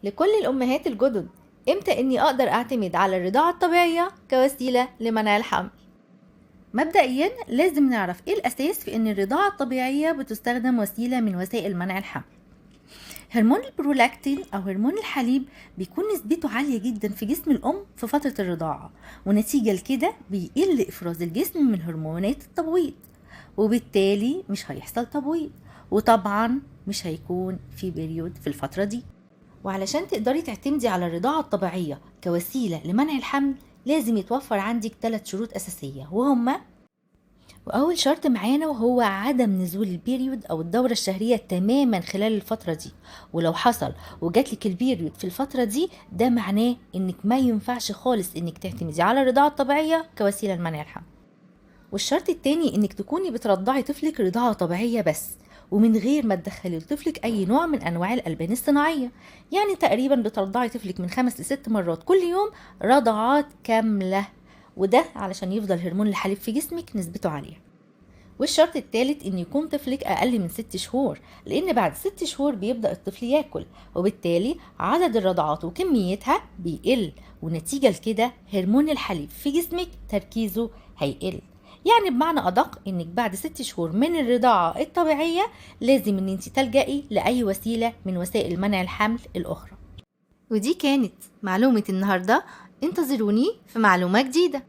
لكل الأمهات الجدد، إمتى إني أقدر أعتمد على الرضاعة الطبيعية كوسيلة لمنع الحمل؟ مبدئيا لازم نعرف إيه الأساس في إن الرضاعة الطبيعية بتستخدم وسيلة من وسائل منع الحمل. هرمون البرولاكتين أو هرمون الحليب بيكون نسبته عالية جدا في جسم الأم في فترة الرضاعة، ونتيجة لكده بيقل إفراز الجسم من هرمونات التبويض، وبالتالي مش هيحصل تبويض، وطبعا مش هيكون في بيريود في الفترة دي. وعلشان تقدري تعتمدي على الرضاعة الطبيعية كوسيلة لمنع الحمل لازم يتوفر عندك 3 شروط أساسية، وهما: وأول شرط معانا وهو عدم نزول البيريود أو الدورة الشهرية تماما خلال الفترة دي، ولو حصل وجاتلك البيريود في الفترة دي ده معناه إنك ما ينفعش خالص إنك تعتمدي على الرضاعة الطبيعية كوسيلة لمنع الحمل. والشرط التاني إنك تكوني بترضعي طفلك رضاعة طبيعية بس، ومن غير ما تدخلي لطفلك أي نوع من أنواع الألبان الصناعية، يعني تقريبا بترضعي طفلك من 5 ل6 مرات كل يوم رضعات كاملة، وده علشان يفضل هرمون الحليب في جسمك نسبته عالية. والشرط الثالث ان يكون طفلك اقل من 6 شهور، لان بعد 6 شهور بيبدأ الطفل ياكل، وبالتالي عدد الرضعات وكميتها بيقل، ونتيجة لكده هرمون الحليب في جسمك تركيزه هيقل. يعني بمعنى ادق انك بعد 6 شهور من الرضاعة الطبيعية لازم ان انت تلجئي لاي وسيلة من وسائل منع الحمل الاخرى. ودي كانت معلومة النهاردة، انتظروني في معلومة جديدة.